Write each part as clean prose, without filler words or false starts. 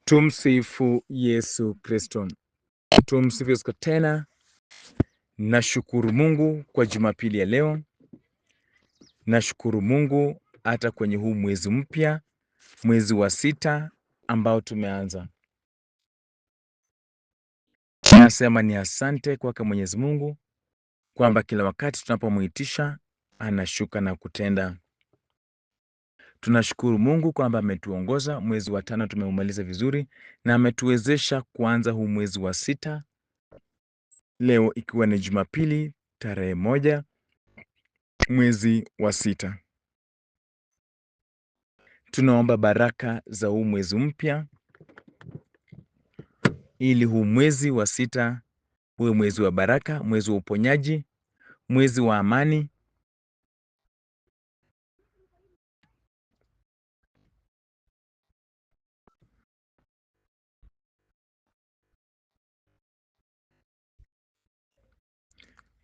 Tumsifu Yesu Kristo. Tumsifu Yesu tena. Nashukuru Mungu kwa Jumapili ya leo. Nashukuru Mungu hata kwenye huu mwezi mpya, mwezi wa 6 ambao tumeanza. Nasema ni asante kwake Mwenyezi Mungu kwamba kila wakati tunapomuitisha anashuka na kutenda. Tunashukuru Mungu kwamba ametuongoza mwezi wa 5 tumeumaliza vizuri na ametuwezesha kuanza huu mwezi wa 6. Leo ikiwa ni Jumapili tarehe 1 mwezi wa 6. Tunaomba baraka za huu mwezi mpya ili huu mwezi wa 6 uwe mwezi wa baraka, mwezi wa uponyaji, mwezi wa amani,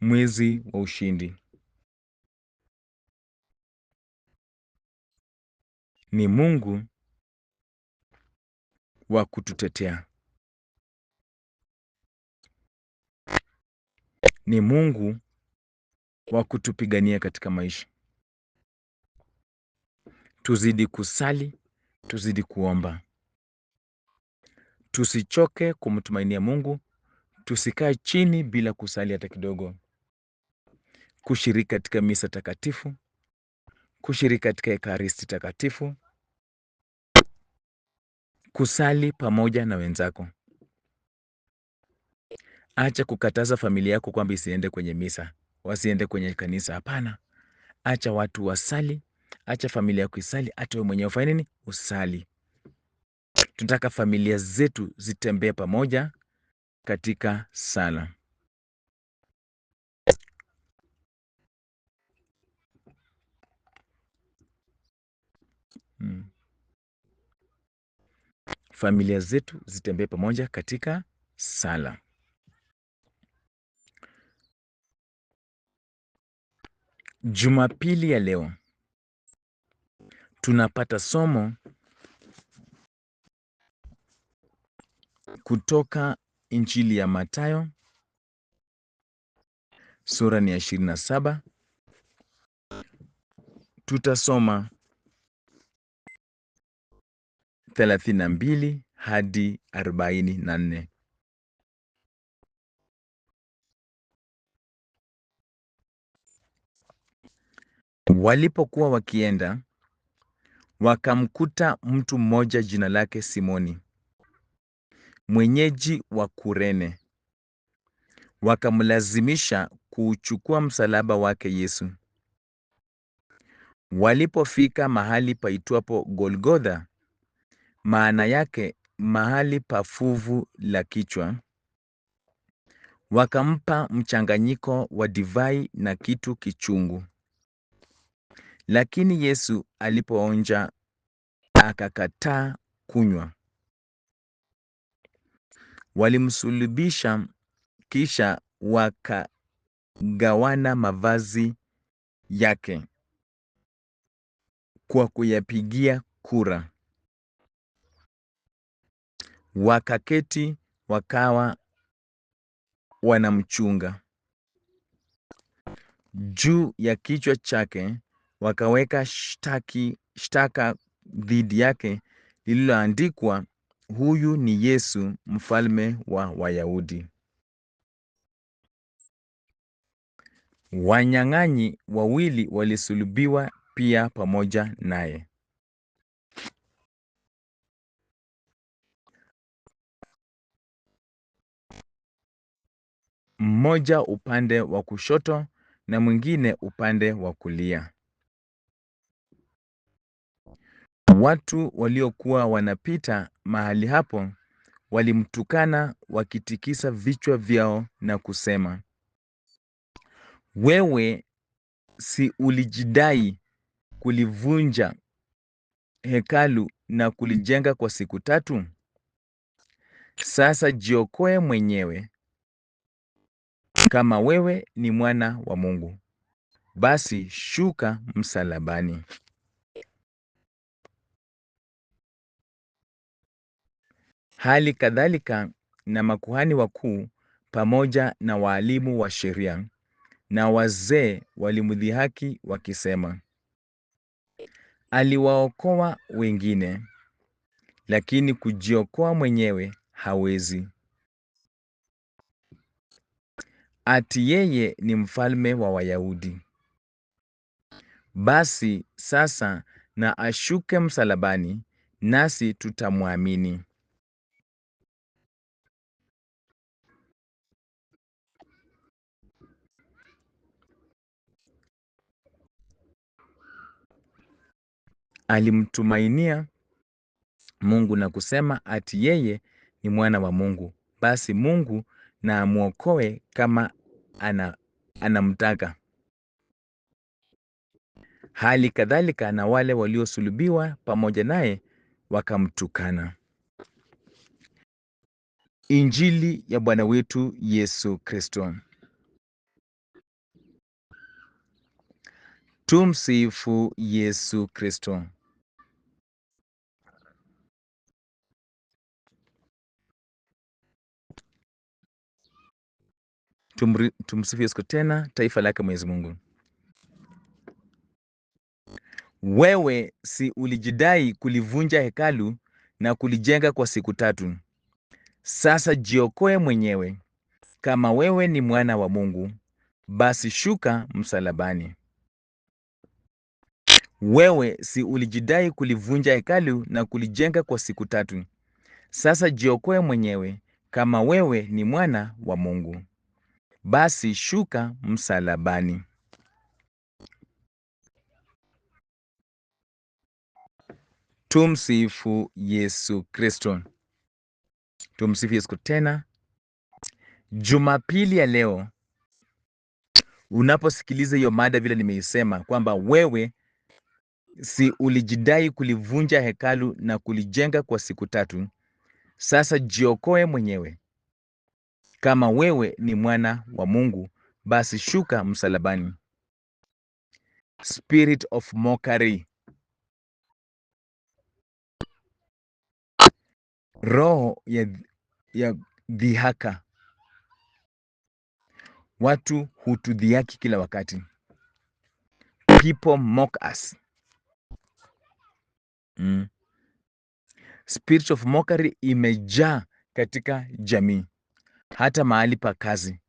mwezi wa ushindi. Ni Mungu wa kututetea. Ni Mungu wa kutupigania katika maisha. Tuzidi kusali, tuzidi kuomba. Tusichoke kumtumainia Mungu, tusikae chini bila kusali hata kidogo. Kushiriki katika misa takatifu, kushiriki katika ekaristi takatifu, kusali pamoja na wenzako. Acha kukataza familia yako kwamba isiende kwenye misa, wasiende kwenye kanisa. Hapana, acha watu wasali, acha familia yako isali, acha wewe mwenyewe ufanye nini? Usali. Tunataka familia zetu zitembee pamoja katika sala. Familia zetu zitembee pamoja katika sala. Jumapili ya leo tunapata somo kutoka Injili ya Mathayo sura ni ya 27. Tutasoma 32 hadi 44. Walipokuwa wakienda, wakamkuta mtu mmoja jina lake Simoni, mwenyeji wa Kurene. Wakamlazimisha kuuchukua msalaba wake Yesu. Walipofika mahali paitwapo Golgotha, maana yake mahali pa fuvu la kichwa, wakampa mchanganyiko wa divai na kitu kichungu. Lakini Yesu alipoonja akakataa kunywa. Walimsulubisha, kisha wakagawana mavazi yake kwa kuyapigia kura. Wakaketi wakawa wanamchunga. Juu ya kichwa chake wakaweka shtaka dhidi yake lililoandikwa, huyu ni Yesu, mfalme wa Wayahudi. Wanyang'anyi wawili walisulubiwa pia pamoja naye, mmoja upande wa kushoto na mwingine upande wa kulia. Watu waliokuwa wanapita mahali hapo walimtukana wakitikisa vichwa vyao na kusema, wewe si ulijidai kulivunja hekalu na kulijenga kwa siku 3? Sasa jiokoe mwenyewe. Kama wewe ni mwana wa Mungu, basi shuka msalabani. Hali kadhalika na makuhani wakuu pamoja na walimu wa sheria na wazee walimdhihaki wakisema, aliwaokoa wengine, lakini kujiokoa mwenyewe hawezi. Ati yeye ni mfalme wa Wayahudi. Basi sasa na ashuke msalabani, nasi tutamwamini. Alimtumainia Mungu na kusema ati yeye ni mwana wa Mungu. Basi Mungu na amwokoe kama anamtaka. Hali kadhalika na wale waliosulubiwa pamoja naye wakamtukana. Injili ya Bwana wetu Yesu Kristo. Tumsifu Yesu Kristo. Tumsifu Yesu tena, taifa lake Mwenyezi Mungu. Wewe si ulijidai kulivunja hekalu na kulijenga kwa siku 3? Sasa jiokoe mwenyewe. Kama wewe ni mwana wa Mungu, basi shuka msalabani. Wewe si ulijidai kulivunja hekalu na kulijenga kwa siku 3? Sasa jiokoe mwenyewe. Kama wewe ni mwana wa Mungu, basi shuka msalabani. Tumsifu Yesu Kristo. Tumsifu Yesu tena. Jumapili ya leo, unaposikiliza hiyo mada vile nimeisema kwamba wewe si ulijidai kulivunja hekalu na kulijenga kwa siku 3, sasa jiokoe mwenyewe. Kama wewe ni mwana wa Mungu, basi shuka msalabani. Spirit of mockery. Roho ya dhihaka. Watu hutudhihaki kila wakati. People mock us. Spirit of mockery imejaa katika jamii, hata mahali pa kazi.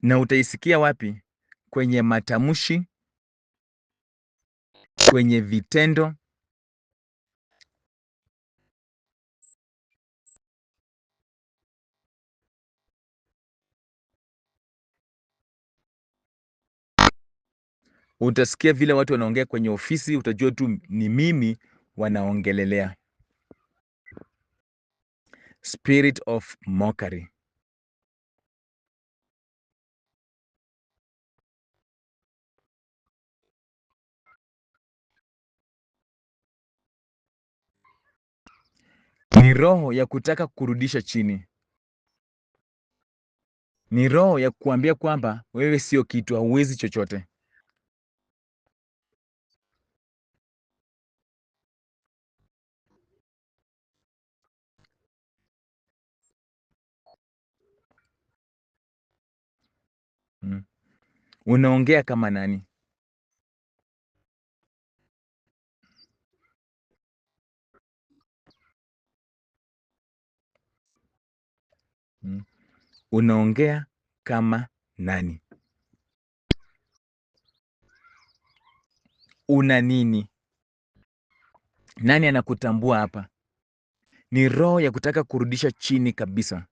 Na utaisikia wapi? Kwenye matamshi, kwenye vitendo. Utasikia vile watu wanaongea kwenye ofisi, utajua tu ni mimi wanaongelelea. Spirit of mockery. Ni roho ya kutaka kurudisha chini. Ni roho ya kuambia kwamba wewe sio kitu, hauwezi chochote. Unaongea kama nani? Unaongea kama nani? Una nini? Nani anakutambua hapa? Ni roho ya kutaka kurudisha chini kabisa.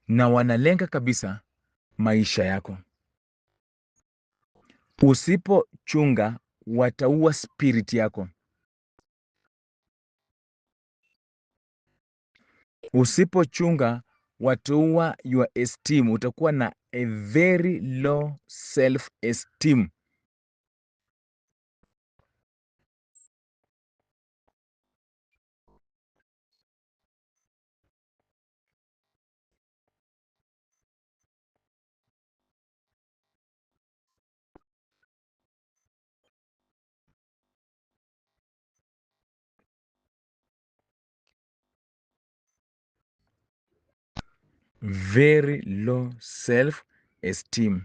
Na wanalenga kabisa maisha yako. Usipochunga wataua spirit yako. Usipochunga wataua your esteem. Utakuwa na a very low self esteem. very low self esteem.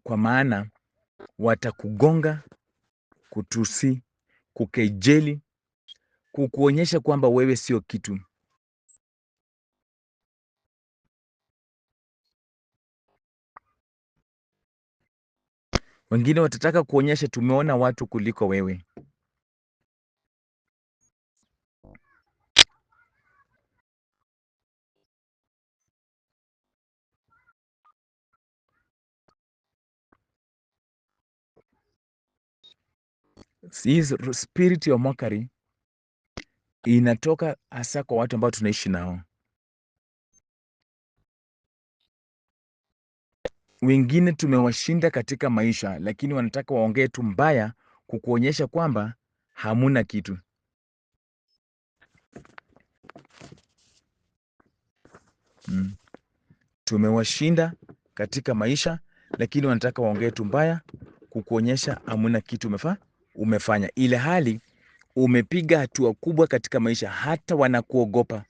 Kwa maana watakugonga, kutusi, kukejeli, kukuonyesha kwamba wewe sio kitu. Wengine watataka kuonyesha tumeona watu kuliko wewe. Hii spirit ya mockery inatoka hasa kwa watu ambao tunaishi nao. Wengine tumewashinda katika maisha, lakini wanataka waongee tu mbaya kukuonyesha kwamba hamuna kitu. Tumewashinda katika maisha, lakini wanataka waongee tu mbaya kukuonyesha hamuna kitu umefanya, ile hali umepiga hatua kubwa katika maisha, hata wanakuogopa.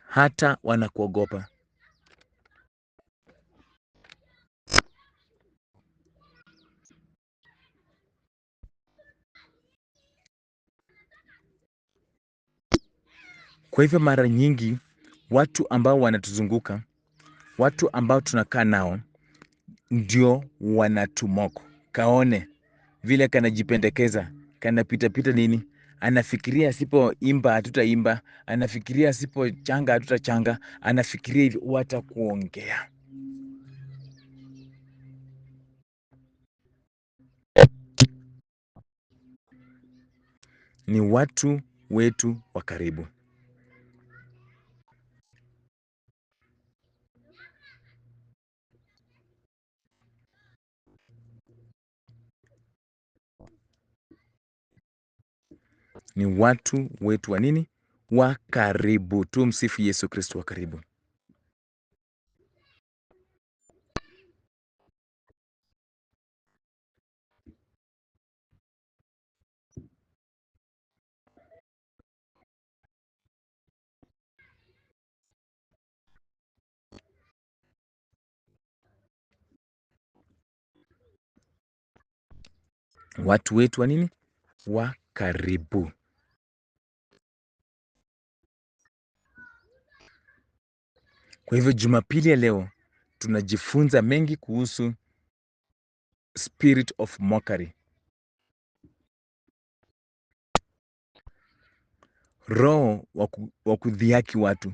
Hata wanakuogopa. Kwa hivyo mara nyingi watu ambao wanatuzunguka, watu ambao tunakaa nao, ndio wanatumoko. Kaone vile kanajipendekeza, kanapitapita nini, anafikiria asipoimba hatutaimba, anafikiria asipochanga hatutachanga, anafikiria hivi, watakuongea. Ni watu wetu wa karibu. Ni watu wetu wa nini? Wa karibu. Tumsifu Yesu Kristo. Wa karibu. Watu wetu wa nini? Wa karibu. Kwa hivyo Jumapili ya leo tunajifunza mengi kuhusu spirit of mockery. Roho wa kudhihaki watu.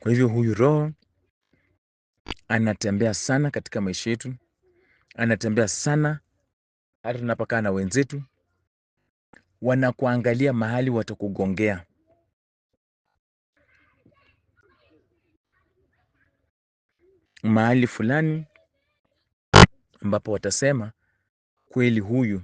Kwa hivyo huyu roho anatembea sana katika maisha yetu, anatembea sana hata tunapokaa na wenzetu, wanakuangalia mahali watakugongea. Mahali fulani ambapo watasema kweli huyu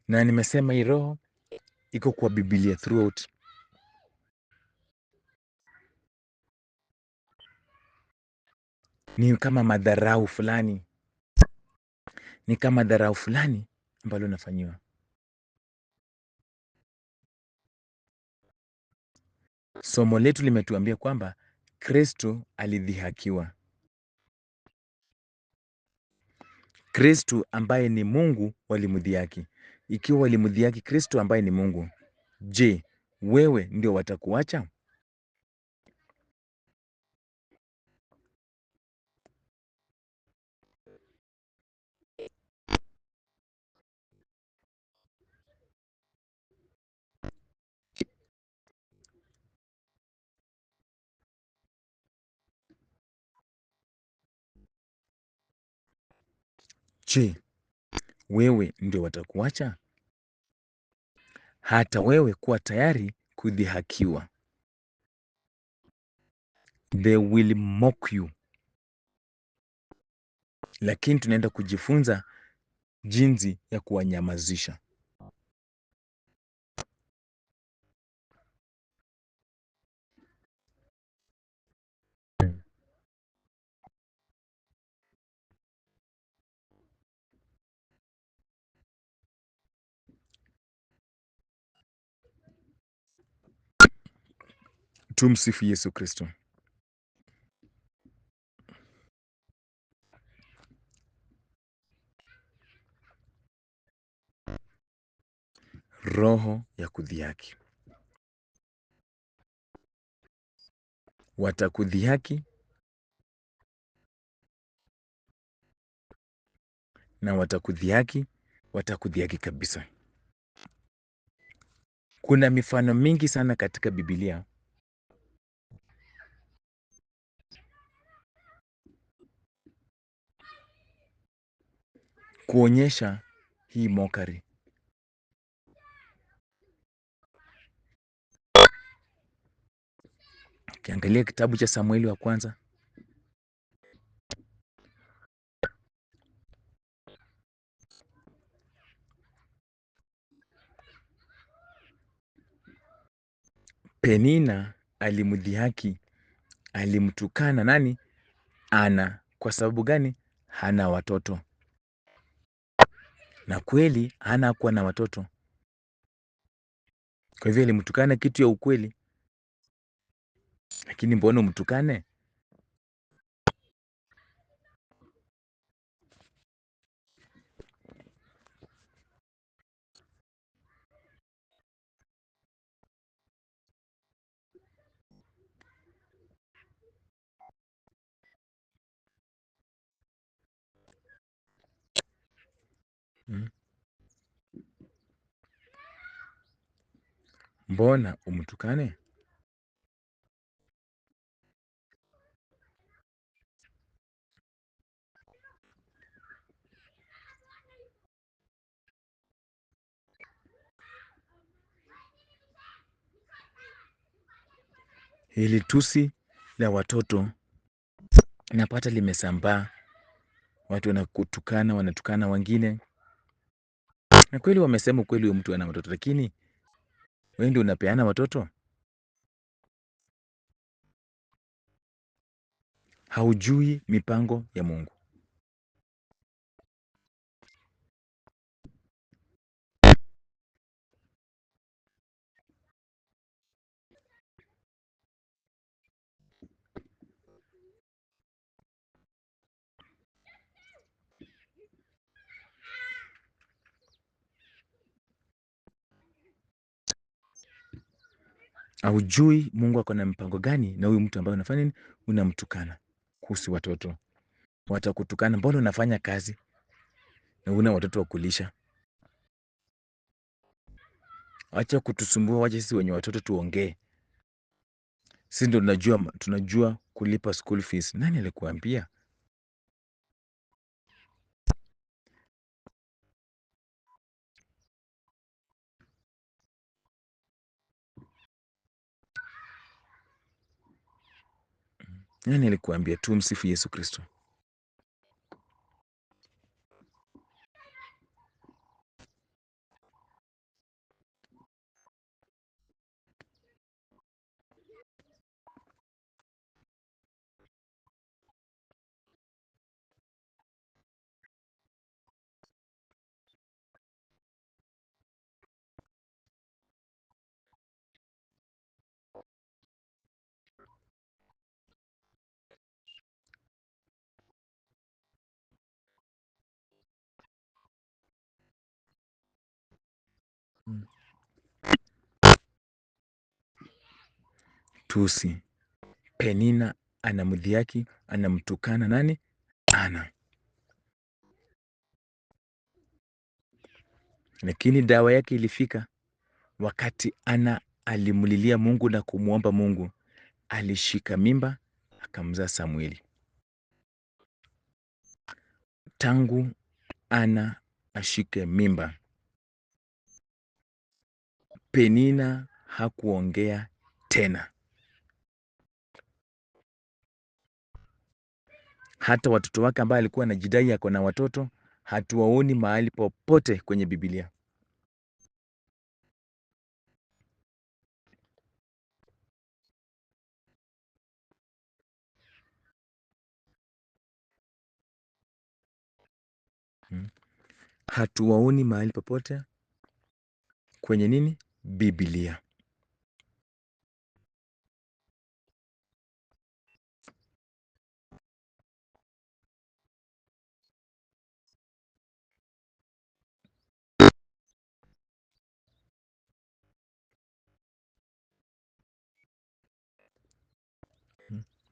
na nimesema hii roho iko kwa Biblia throughout. Ni kama madharau fulani, ni kama dharau fulani ambalo nafanyiwa. Somo letu limetuambia kwamba Kristo alidhihakiwa. Kristo ambaye ni Mungu walimdhihaki. Ikiwa walimdhihaki Kristo ambaye ni Mungu, je, wewe ndio watakuacha? Je, wewe ndio watakuacha? Hata wewe kuwa tayari kudhihakiwa. They will mock you. Lakini tunaenda kujifunza jinsi ya kuwanyamazisha. Tumsifu Yesu Kristo. Roho ya kudhihaki. Watakudhihaki na watakudhihaki kabisa. Kuna mifano mingi sana katika Biblia kuonyesha hii mokari. Ukiangalia kitabu cha Samueli wa kwanza, Penina alimdhihaki, alimtukana nani? Ana. Kwa sababu gani? Hana watoto. Na kweli Hana hakuwa na watoto, kwa hivyo alimtukana kitu ya ukweli. Lakini mbona umtukane? Hmm? Mbona umtukane? Hili tusi la watoto napata limesambaa, watu wanakutukana, wanatukana wengine, na kweli wamesema kweli huyo mtu ana watoto, lakini wewe ndio unapeana watoto. Haujui mipango ya Mungu. Haujui Mungu ako na mpango gani na huyu mtu ambaye unafanya nini? Unamtukana kuhusu watoto. Watakutukana, mbona unafanya kazi na una watoto wa kulisha? Acha kutusumbua, wacha sisi wenye watoto tuongee. Sisi ndio tunajua kulipa school fees. Nani alikuambia? Nani alikuambia? Tumsifu Yesu Kristo. tusi. Penina anamdhihaki, anamtukana nani? Ana. Lakini dawa yake ilifika wakati Ana alimlilia Mungu na kumwomba Mungu, alishika mimba akamzaa Samueli. Tangu Ana ashike mimba, Penina hakuongea tena. Hata watoto wake ambao alikuwa anajidai ako na watoto hatuwaoni mahali popote kwenye Biblia. Hatuwaoni mahali popote kwenye nini? Biblia.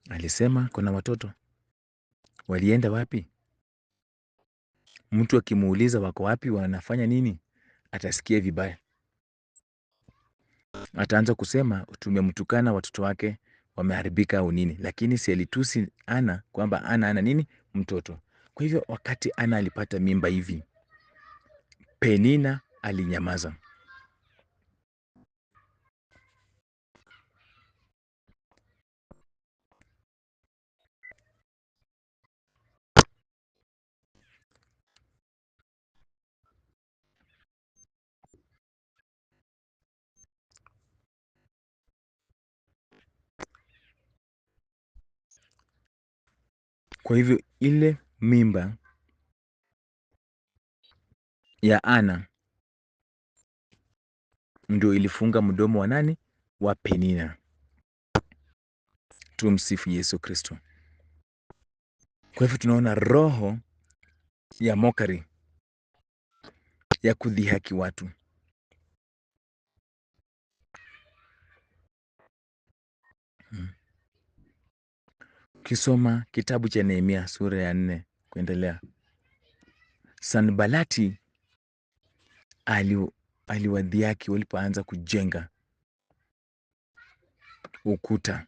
Alisema kuna watoto walienda wapi? Mtu akimuuliza wako wapi, wanafanya nini, atasikia vibaya. Ataanza kusema tumemtukana watoto wake wameharibika au nini, lakini si alitusi Ana kwamba ana nini? Mtoto. Kwa hivyo wakati Ana alipata mimba hivi, Penina alinyamaza. Kwa hivyo ile mimba ya Ana ndio ilifunga mdomo wa nani? Wa Penina. Tumsifu Yesu Kristo. Kwa hivyo tunaona roho ya mokari, ya kudhihaki watu. Ukisoma kitabu cha Nehemia sura ya 4 kuendelea, Sanbalati aliwadhihaki walipoanza kujenga ukuta.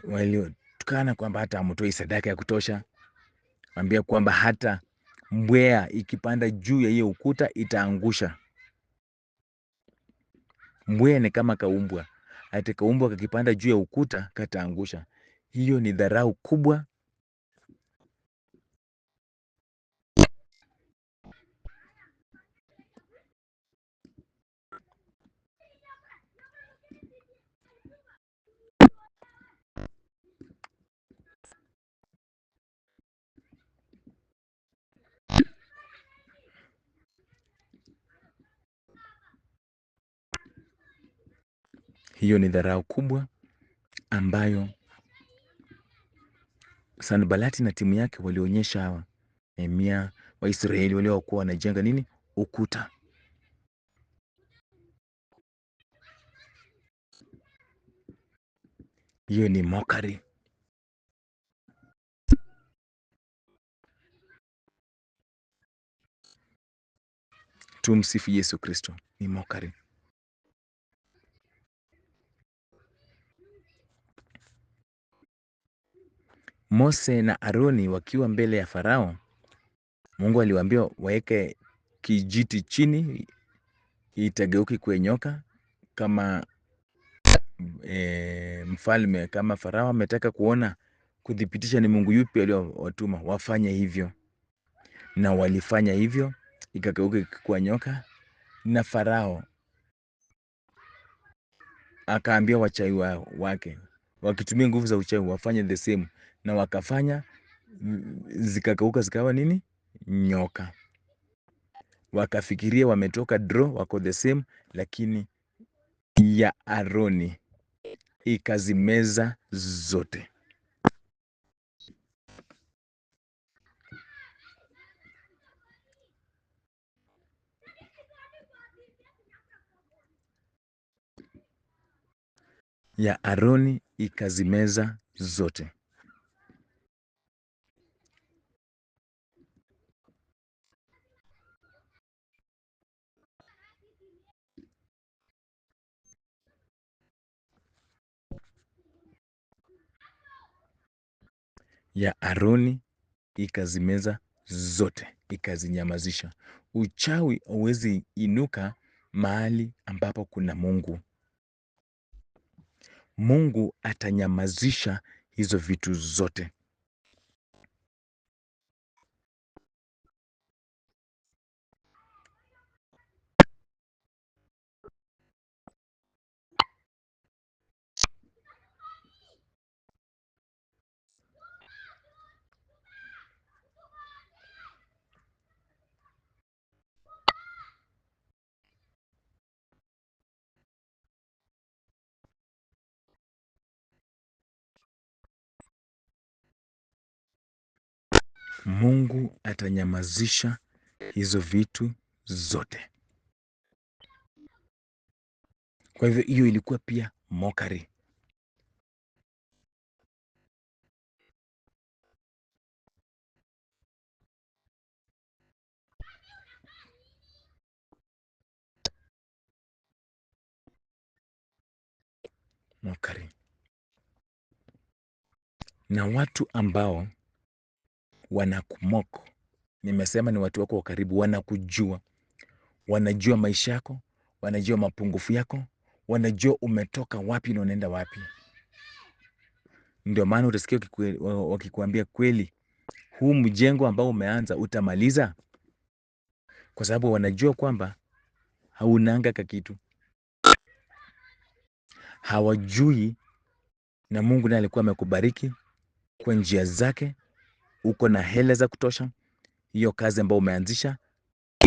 Waliotukana kwamba hata hamtoi sadaka ya kutosha, ambia kwamba hata mbweha ikipanda juu ya hiyo ukuta itaangusha. Mbweha ni kama kaumbwa, hata kaumbwa kakipanda juu ya ukuta kataangusha. Hiyo ni dharau kubwa. Hiyo ni dharau kubwa ambayo Sanbalati na timu yake walionyesha hawa Nehemia, Waisraeli waliokuwa wanajenga nini? Ukuta. Hiyo ni mokari. Tumsifu Yesu Kristo. Ni mokari. Mose na Aroni wakiwa mbele ya Farao, Mungu aliwaambia waeke kijiti chini itageuke kuwe nyoka. Kama mfalme, kama Farao ametaka kuona kudhibitisha ni Mungu yupi aliyowatuma, wafanye hivyo. Na walifanya hivyo, ikageuka kuwa nyoka. Na Farao akaambia wachawi wake wakitumia nguvu za uchawi wafanye the same, na wakafanya, zikageuka zikawa nini? Nyoka. Wakafikiria wametoka draw, wako the same, lakini ya Aroni ikazimeza zote. ya Aroni ikazimeza zote. Ya Aroni ikazimeza zote, ikazinyamazisha. Uchawi hauwezi inuka mahali ambapo kuna Mungu. Mungu atanyamazisha hizo vitu zote. Mungu atanyamazisha hizo vitu zote. Kwa hivyo hiyo ilikuwa pia mokari. Mokari. Na watu ambao wanakumoko, nimesema ni watu wako wa karibu, wanakujua, wanajua maisha yako, wanajua mapungufu yako, wanajua umetoka wapi na unaenda wapi. Ndio maana utasikia wakikuambia kweli, huu mjengo ambao umeanza utamaliza, kwa sababu wanajua kwamba haunanga kakitu. Hawajui na Mungu naye alikuwa amekubariki kwa njia zake, uko na hela za kutosha, hiyo kazi ambayo umeanzisha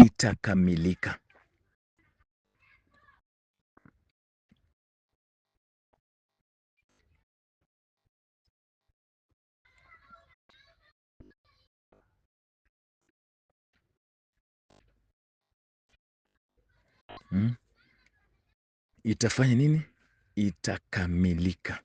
itakamilika. Hmm? Itafanya nini? Itakamilika.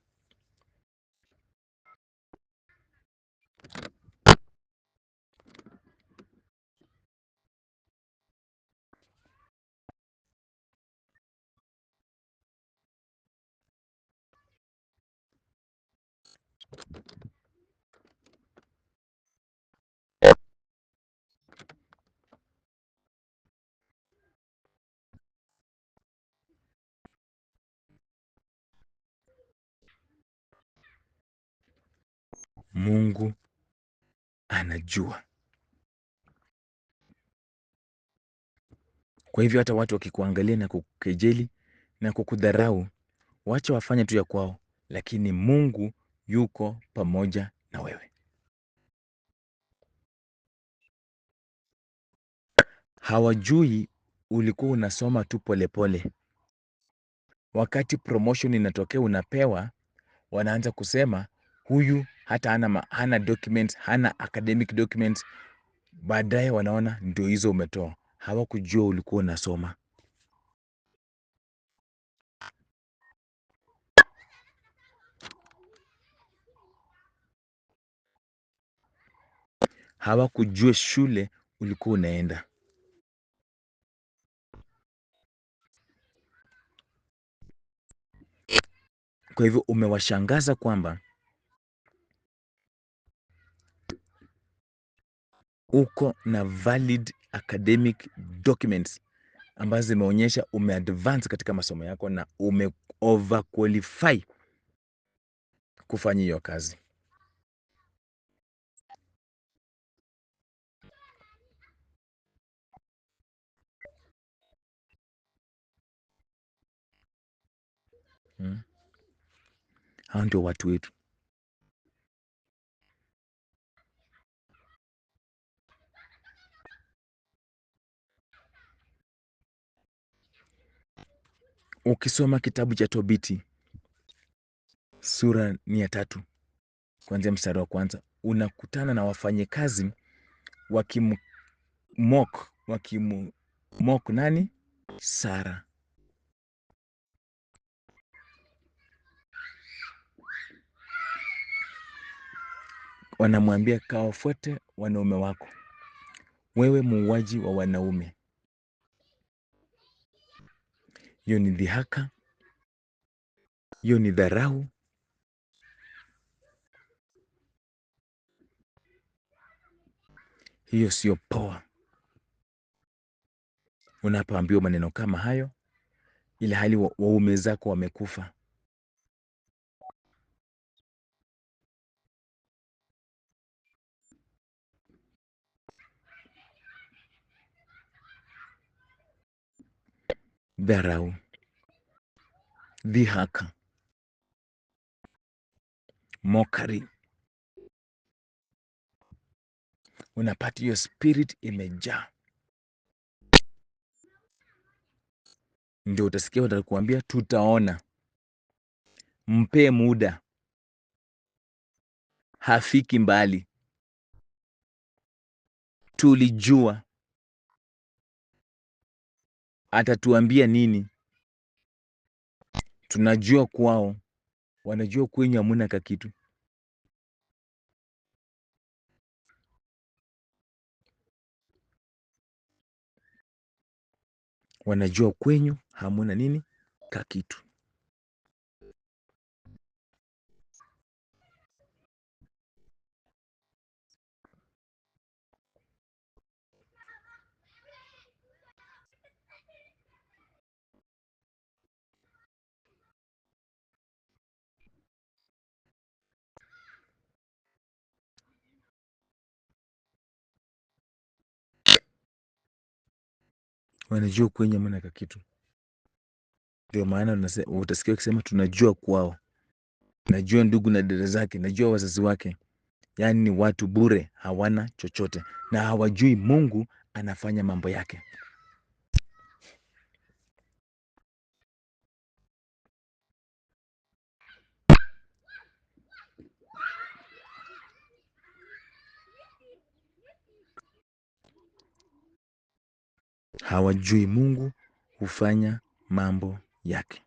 Mungu anajua. Kwa hivyo hata watu wakikuangalia na kukejeli na kukudharau, wacha wafanye tu ya kwao, lakini Mungu yuko pamoja na wewe. Hawajui ulikuwa unasoma tu polepole. Wakati promotion inatokea unapewa, wanaanza kusema huyu hata hana documents, hana academic documents. Baadaye wanaona ndio hizo umetoa. Hawakujua ulikuwa unasoma. Hawakujua shule ulikuwa unaenda. Kwa hivyo umewashangaza kwamba uko na valid academic documents ambazo zimeonyesha umeadvance katika masomo yako na ume overqualify kufanya hiyo kazi. Hmm. Hao ndio watu wetu. Ukisoma kitabu cha Tobiti sura ni ya 3 kuanzia mstari wa kwanza, unakutana na wafanyikazi wakimmock nani? Sara. wanamwambia kawafuate wanaume wako, wewe muuaji wa wanaume. Hiyo ni dhihaka, hiyo ni dharau, hiyo sio poa. Unapoambiwa maneno kama hayo, ile hali waume zako wamekufa. Dharau, dhihaka, mokari, unapata hiyo spirit imejaa. Ndio utasikia watakuambia tutaona, mpe muda, hafiki mbali, tulijua, atatuambia nini? Tunajua kwao, wanajua kwenyu hamuna kakitu. Wanajua kwenyu hamuna nini? Kakitu. Wanajua kwenyu hamuna kakitu. Ndio maana utasikia wakisema tunajua kwao, najua ndugu na dada zake, najua wazazi wake. Yaani ni watu bure, hawana chochote na hawajui Mungu anafanya mambo yake. Hawajui Mungu hufanya mambo yake.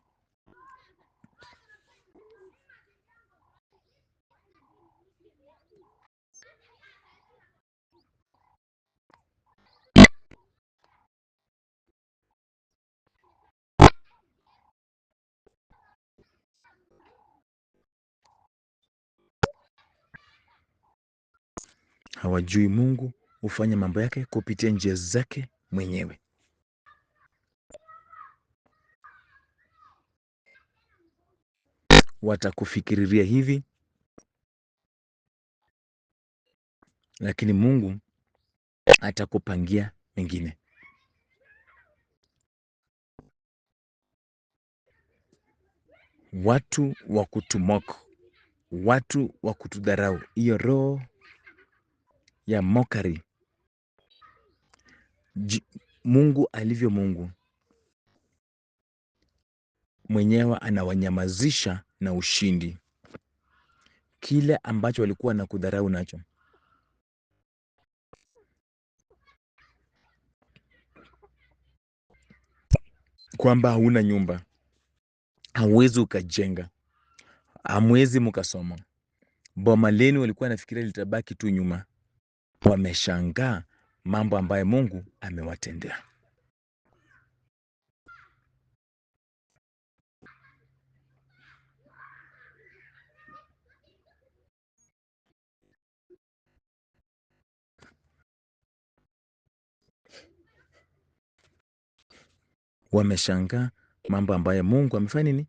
Hawajui Mungu hufanya mambo yake kupitia njia zake mwenyewe. Watakufikiriria hivi, lakini Mungu atakupangia mengine. Watu wa kutumoko, watu wa kutudharau, hiyo roho ya mokari. Mungu alivyo Mungu mwenyewe anawanyamazisha na ushindi. Kile ambacho walikuwa na kudharau nacho, kwamba hauna nyumba, hauwezi ukajenga, hamwezi mkasoma, boma lenu walikuwa nafikiria litabaki tu nyuma. Wameshangaa mambo ambayo Mungu amewatendea. Wameshangaa mambo ambayo Mungu amefanya nini?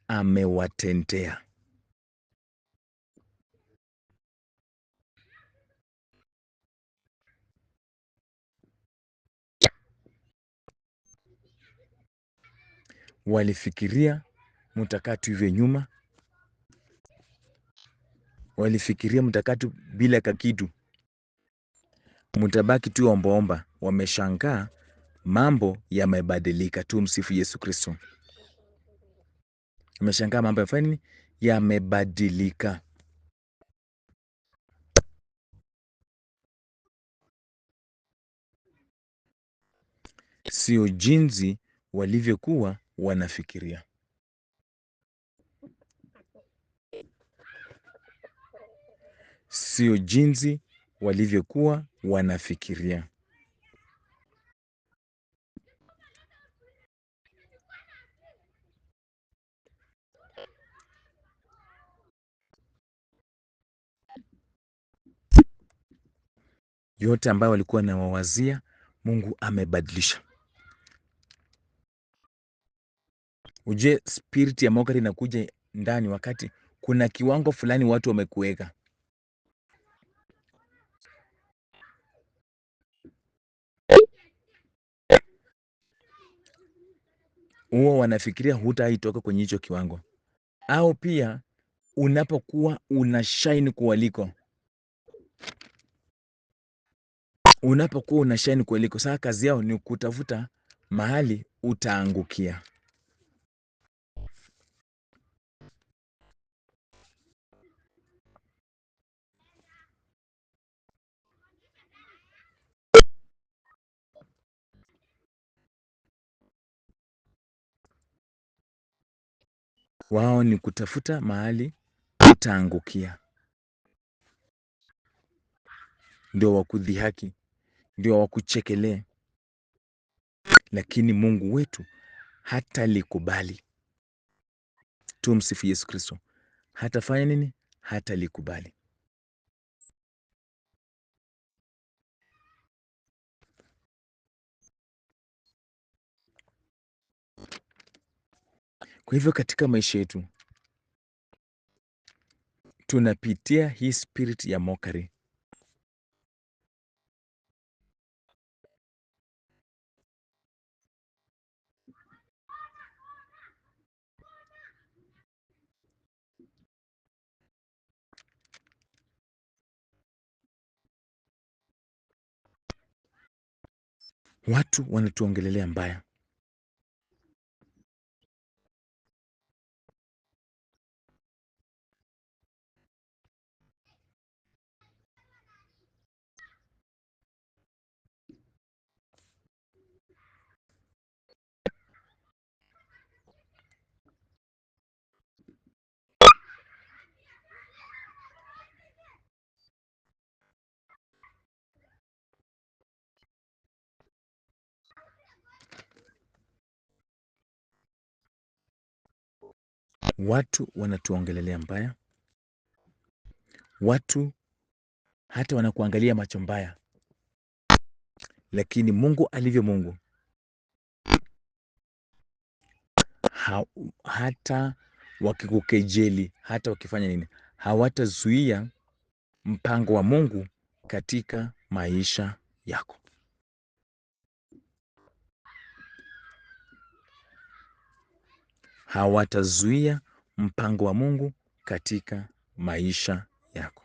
Amewatendea. Walifikiria mtakaa tu hivyo nyuma, walifikiria mtakaa tu bila kakitu, mtabaki tu ombaomba. Wameshangaa mambo yamebadilika. Tu msifu Yesu Kristo. Wameshangaa mambo yamefanya nini? Yamebadilika. Sio jinsi walivyokuwa wanafikiria. sio jinsi walivyokuwa wanafikiria. Yote ambayo walikuwa wanawawazia, Mungu amebadilisha. Ujue spirit ya mockery inakuja ndani wakati kuna kiwango fulani watu wamekuweka. Huwa wanafikiria hutaitoka kwenye hicho kiwango, au pia unapokuwa una shine kuwaliko, sasa kazi yao ni kutafuta mahali utaangukia. Wao ni kutafuta mahali utaangukia, ndio wakudhihaki, ndio wakuchekelee. Lakini Mungu wetu hatalikubali. Tumsifu Yesu Kristo. Hatafanya nini? Hatalikubali. Kwa hivyo katika maisha yetu tunapitia hii spirit ya mockery. Watu wanatuongelelea mbaya. Watu wanatuongelelea mbaya. Watu hata wanakuangalia macho mbaya. Lakini Mungu alivyo Mungu, hata wakikukejeli, hata wakifanya nini, hawatazuia mpango wa Mungu katika maisha yako. Hawatazuia mpango wa Mungu katika maisha yako.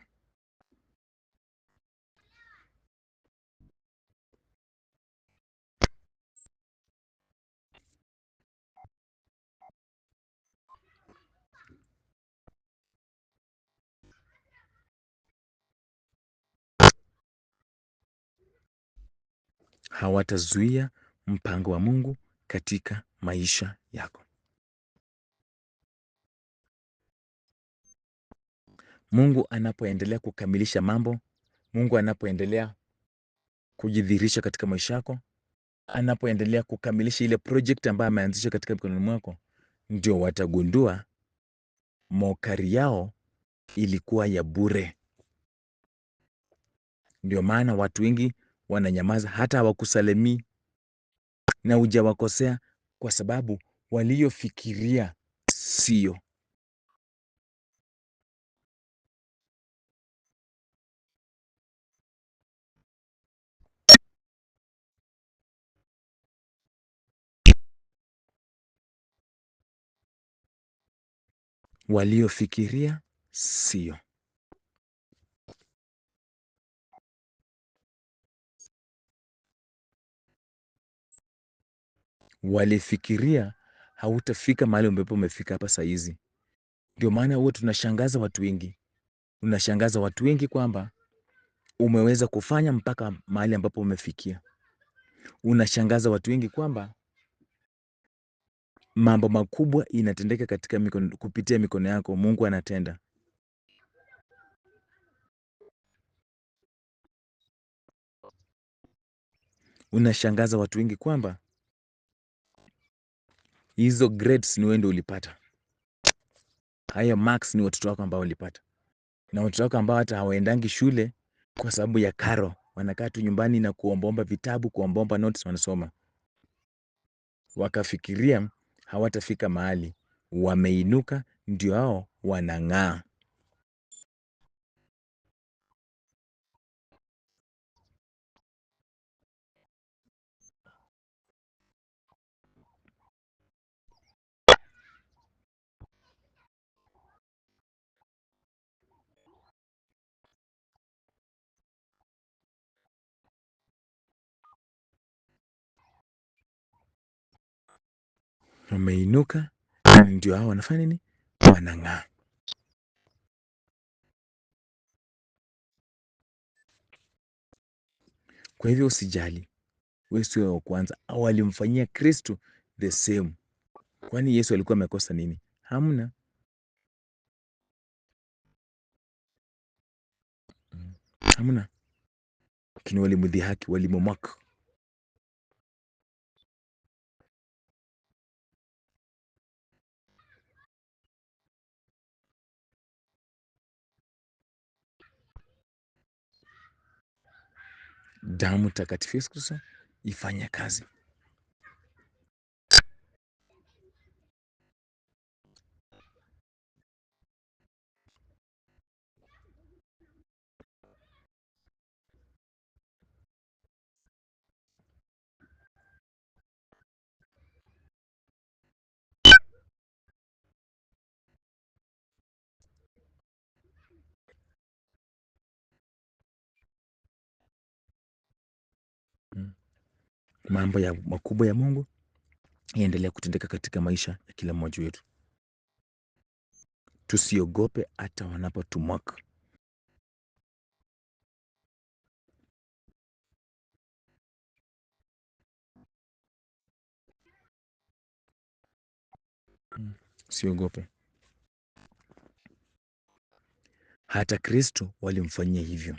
Hawatazuia mpango wa Mungu katika maisha yako. Mungu anapoendelea kukamilisha mambo, Mungu anapoendelea kujidhihirisha katika maisha yako, anapoendelea kukamilisha ile project ambayo ameanzisha katika mikononi mwako, ndio watagundua mokari yao ilikuwa ya bure. Ndio maana watu wengi wananyamaza, hata hawakusalimii na hujawakosea, kwa sababu waliofikiria sio. Waliofikiria sio. Walifikiria hautafika mahali ambapo umefika hapa saa hizi. Ndio maana huwa tunashangaza watu wengi. Unashangaza watu wengi kwamba umeweza kufanya mpaka mahali ambapo umefikia. Unashangaza watu wengi kwamba mambo makubwa inatendeka katika kupitia mikono yako. Mungu anatenda. Unashangaza watu wengi kwamba hizo grades ni wewe ndio ulipata. Haya marks ni watoto wako ambao walipata. Na watoto wako ambao hata hawaendangi shule kwa sababu ya karo. Wanakaa tu nyumbani na kuombaomba vitabu, kuombaomba notes wanasoma. Wakafikiria hawatafika mahali. Wameinuka ndio hao wanang'aa. Wameinuka ndio hao wanafanya nini? Wanang'aa. Kwa hivyo usijali, wewe sio wa kwanza. Au alimfanyia Kristo the same. Kwani Yesu alikuwa amekosa nini? Hamna. Hamna. Lakini walimdhihaki, walimmock. Damu takatifu Yesu Kristo ifanye kazi. Mambo ya makubwa ya Mungu yaendelea kutendeka katika maisha ya kila mmoja wetu. Tusiogope hata wanapotumwaka. Usiogope. Hata Kristo walimfanyia hivyo.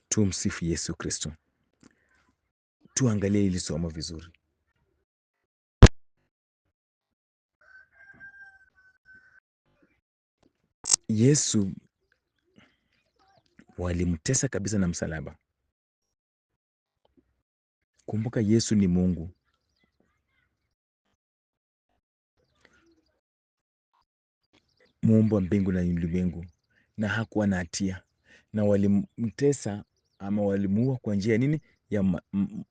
Tumsifu Yesu Kristo. Tuangalie hili somo vizuri. Yesu walimtesa kabisa na msalaba. Kumbuka Yesu ni Mungu. Muumba mbingu na ulimwengu, na hakuwa na hatia, na walimtesa ama walimuua kwa njia nini?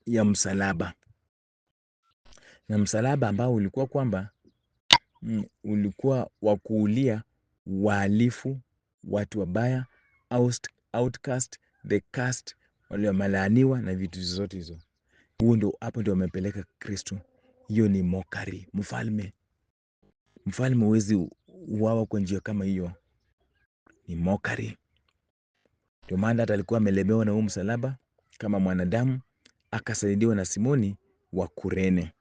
Ya msalaba. Na msalaba ambao ulikuwa kwamba ulikuwa wa kuulia wahalifu, watu wabaya, outcast, the cast, wale wamelaaniwa na vitu zote hizo. Hapo ndio wamepeleka Kristo. Hiyo ni mokari. Mfalme huwezi uawa kwa njia kama hiyo, ni mokari. Ndio maana hata alikuwa amelemewa na huu msalaba kama mwanadamu, akasaidiwa na Simoni wa Kurene.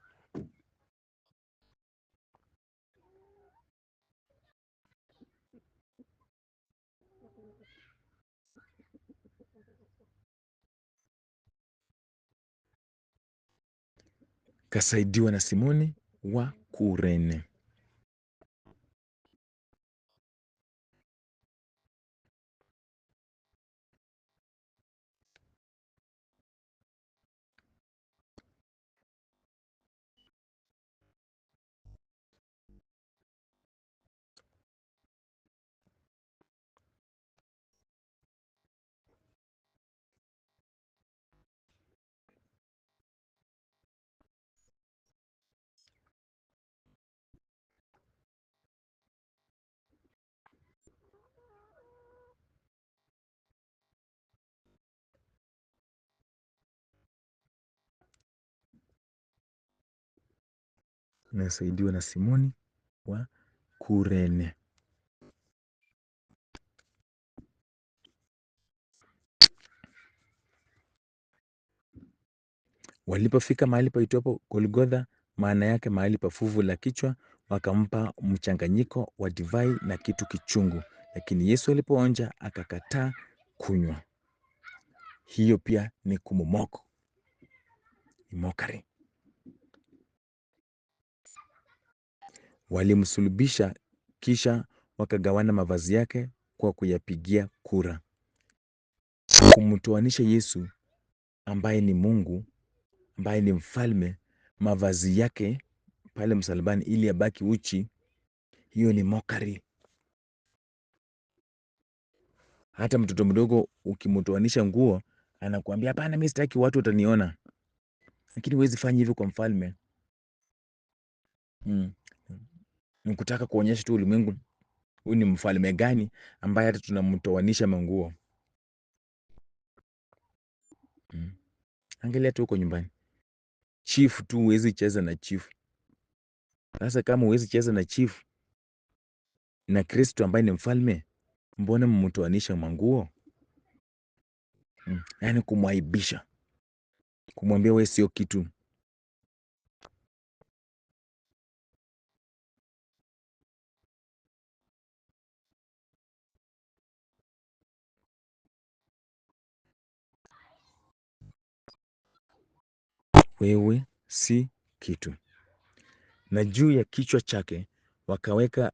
Kasaidiwa na Simoni wa Kurene. Nasaidiwa na Simoni wa Kurene. Walipofika mahali paitwapo Golgotha, maana yake mahali pa fuvu la kichwa, wakampa mchanganyiko wa divai na kitu kichungu, lakini Yesu alipoonja akakataa kunywa. Hiyo pia ni kumomoko, ni mokari. Walimsulubisha kisha wakagawana mavazi yake kwa kuyapigia kura. Kumtoanisha Yesu ambaye ni Mungu, ambaye ni mfalme, mavazi yake pale msalabani ili abaki uchi, hiyo ni mokari. Hata mtoto mdogo ukimtoanisha nguo anakuambia hapana, mimi sitaki watu wataniona. Lakini huwezi fanya hivyo kwa mfalme. Ni kutaka kuonyesha tu ulimwengu huyu ni mfalme gani ambaye hata tunamtoanisha manguo. Angalia tu huko nyumbani, chief tu huwezi cheza na chief. Sasa kama huwezi cheza na chief na Kristo ambaye ni mfalme, mbona mmtoanisha manguo? Yaani kumwaibisha, kumwambia wewe sio kitu. Wewe si kitu. Na juu ya kichwa chake wakaweka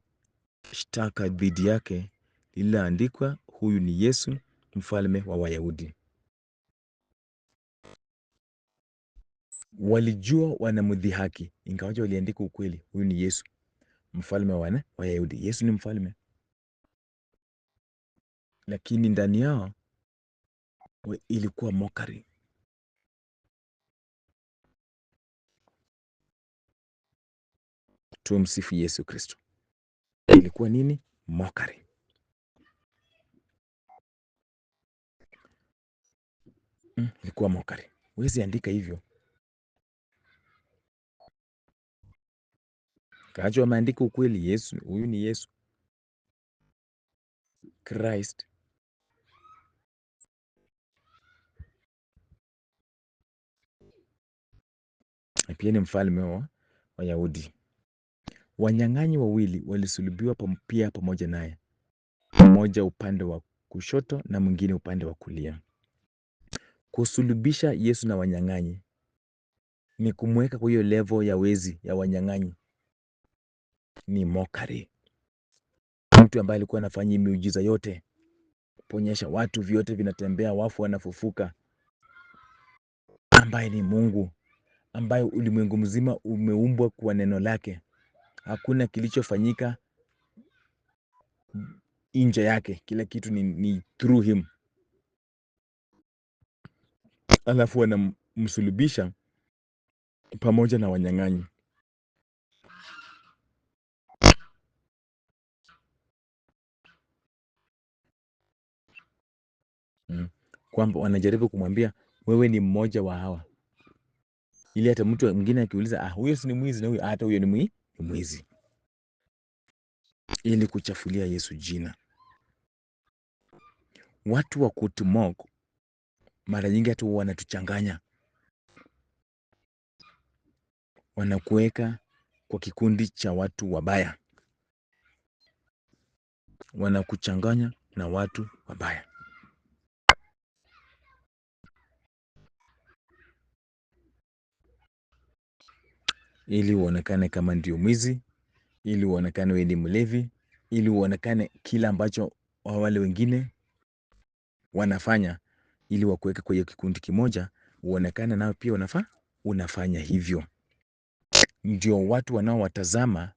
shtaka dhidi yake lililoandikwa, huyu ni Yesu, mfalme wa Wayahudi. Walijua wanamdhihaki, ingawaje waliandika ukweli, huyu ni Yesu, mfalme wa Wayahudi. Yesu ni mfalme, lakini ndani yao ilikuwa mokari. Tumsifu Yesu Kristo. Ilikuwa nini? Mokari. Ilikuwa mokari. Huwezi andika hivyo. Kacho wameandika ukweli, Yesu, huyu ni Yesu Christ. Na pia ni mfalme wa Wayahudi. Wanyang'anyi wawili walisulubiwa pia pamoja naye, mmoja upande wa kushoto na mwingine upande wa kulia. Kusulubisha Yesu na wanyang'anyi ni kumweka kwa hiyo level ya wezi ya wanyang'anyi. Ni mokari. Mtu ambaye alikuwa anafanya miujiza yote, ponyesha watu, vyote vinatembea, wafu wanafufuka, ambaye ni Mungu, ambaye ulimwengu mzima umeumbwa kwa neno lake. Hakuna kilichofanyika nje yake, kila kitu ni through him. Alafu wanamsulubisha pamoja na wanyang'anyi. Kwamba wanajaribu kumwambia wewe ni mmoja wa hawa, ili hata mtu mwingine akiuliza, huyo si ni mwizi, na huyo hata huyo ni mwizi, ili kuchafulia Yesu jina. Watu wa kutumok mara nyingi hata wanatuchanganya, wanakuweka kwa kikundi cha watu wabaya, wanakuchanganya na watu wabaya, ili uonekane kama ndio mwizi, ili uonekane wewe ni mlevi, ili uonekane kila ambacho wale wengine wanafanya, ili wakuweke kwa hiyo kikundi kimoja, uonekane nao pia unafanya hivyo. Ndio watu wanaowatazama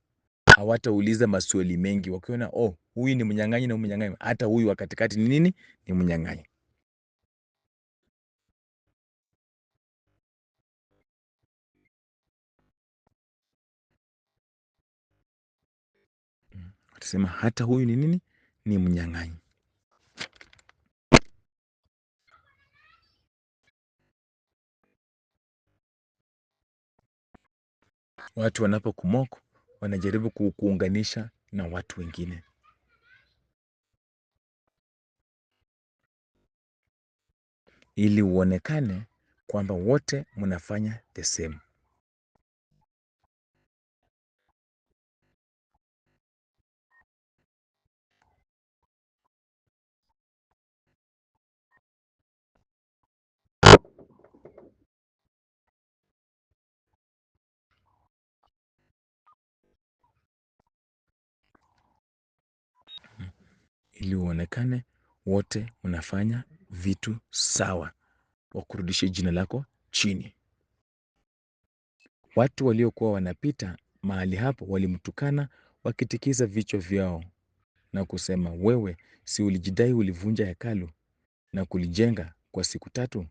hawatauliza maswali mengi, wakiona huyu ni mnyang'anyi na huyu mnyang'anyi, hata huyu wa katikati ni nini? Ni mnyang'anyi. Watasema hata huyu ni nini? Ni mnyang'anyi. Watu wanapokumoko wanajaribu kuunganisha na watu wengine, ili uonekane kwamba wote mnafanya the same. Ili uonekane wote mnafanya vitu sawa, wakurudishe jina lako chini. Watu waliokuwa wanapita mahali hapo walimtukana wakitikiza vichwa vyao na kusema, wewe si ulijidai ulivunja hekalu na kulijenga kwa siku 3?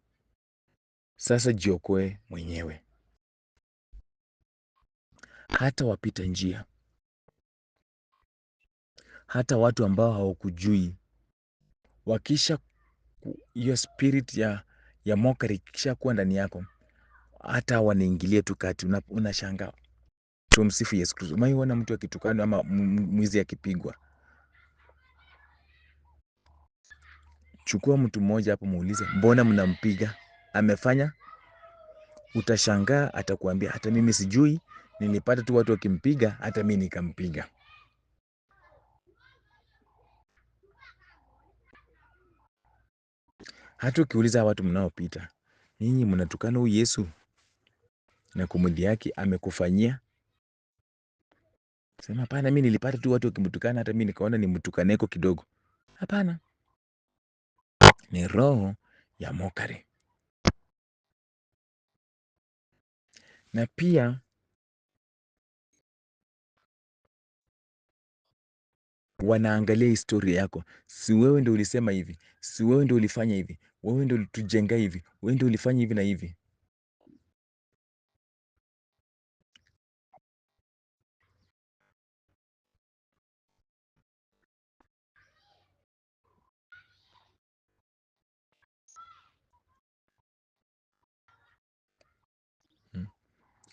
Sasa jiokoe mwenyewe. Hata wapita njia, hata watu ambao hawakujui, wakisha hiyo spirit ya mockery kisha kuwa ndani yako, hata wanaingilia tu kati, unashangaa. Tumsifu Yesu Kristo. Umaiona mtu akitukana ama mwizi akipigwa? Chukua mtu mmoja hapo, muulize, mbona mnampiga? Amefanya? Utashangaa atakwambia, hata mimi sijui, nilipata tu watu wakimpiga, hata mimi nikampiga. Hata ukiuliza watu mnaopita, nyinyi mnatukana huyu Yesu na kumdhihaki, amekufanyia? Sema hapana, mimi nilipata tu watu wakimtukana, hata mimi nikaona nimtukaneko kidogo. Hapana, ni roho ya mokari. Na pia wanaangalia historia yako. Si wewe ndio ulisema hivi, si wewe ndio ulifanya hivi, wewe ndio ulitujenga hivi, wewe ndio ulifanya hivi na hivi.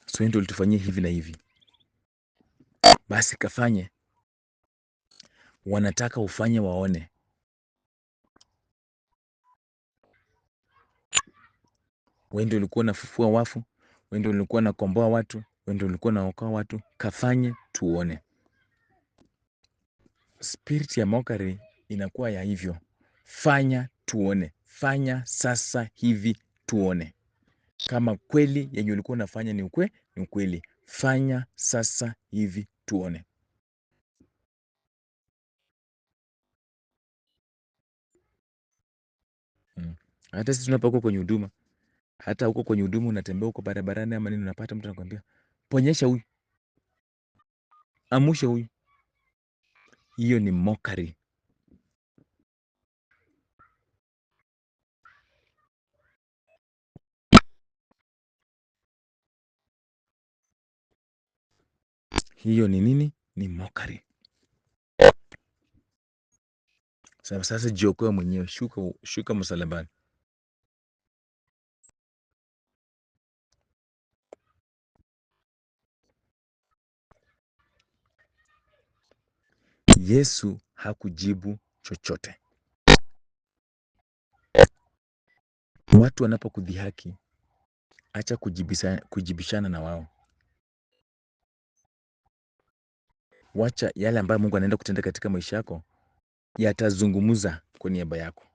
So wewe ndio ulitufanyia hivi na hivi, basi kafanye. Wanataka ufanye waone. Wewe ndio ulikuwa unafufua wafu, wewe ndio ulikuwa unakomboa watu, wewe ndio ulikuwa unaokoa watu, kafanye tuone. Spirit ya mockery inakuwa ya hivyo. Fanya tuone, fanya sasa hivi tuone kama kweli yenye ulikuwa unafanya ni ukweli. Fanya sasa hivi tuone. Hata sisi tunapokuwa kwenye huduma, hata huko kwenye huduma unatembea huko barabarani ama nini, unapata mtu anakuambia, ponyesha huyu, amusha huyu. Hiyo ni mockery. Hiyo ni nini? Ni mockery. Sasa jiokoe mwenyewe, shuka msalabani. Yesu hakujibu chochote. Watu wanapokudhihaki, acha kujibishana na wao. Wacha yale ambayo Mungu anaenda kutenda katika maisha yako yatazungumza kwa niaba yako.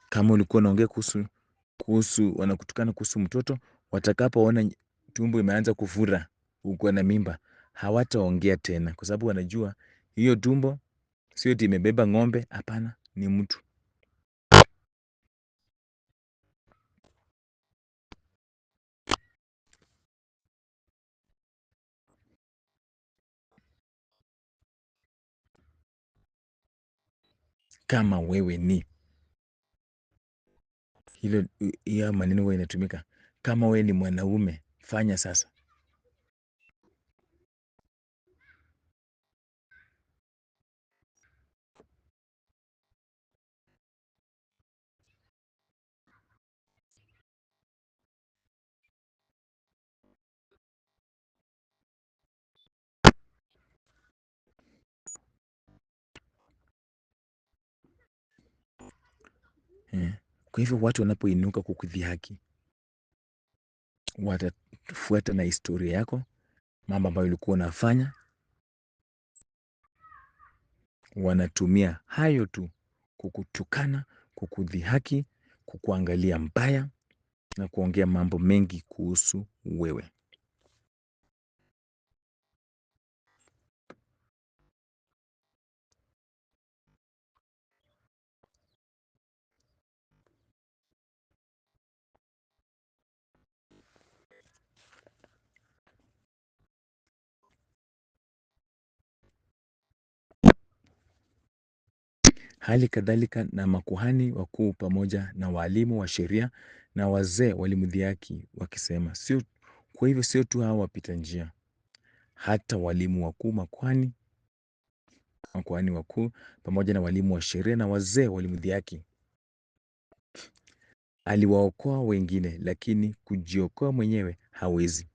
Kama ulikuwa unaongea wanakutukana kuhusu mtoto, watakapoona tumbo imeanza kufura, uko na mimba, hawataongea tena, kwa sababu wanajua hiyo tumbo sio eti imebeba ng'ombe. Hapana, ni mtu. Kama wewe ni hiyo maneno huwa inatumika. Kama wewe ni mwanaume, fanya sasa. Kwa hivyo watu wanapoinuka kukudhihaki, watafuata na historia yako, mambo ambayo ulikuwa unafanya. Wanatumia hayo tu kukutukana, kukudhihaki, kukuangalia mbaya na kuongea mambo mengi kuhusu wewe. Hali kadhalika na makuhani wakuu pamoja na walimu wa sheria na wazee walimdhihaki wakisema, kwa hivyo sio tu hao wapita njia, hata walimu wakuu, makuhani wakuu pamoja na walimu wa sheria na wazee walimdhihaki. Aliwaokoa wengine, lakini kujiokoa mwenyewe hawezi.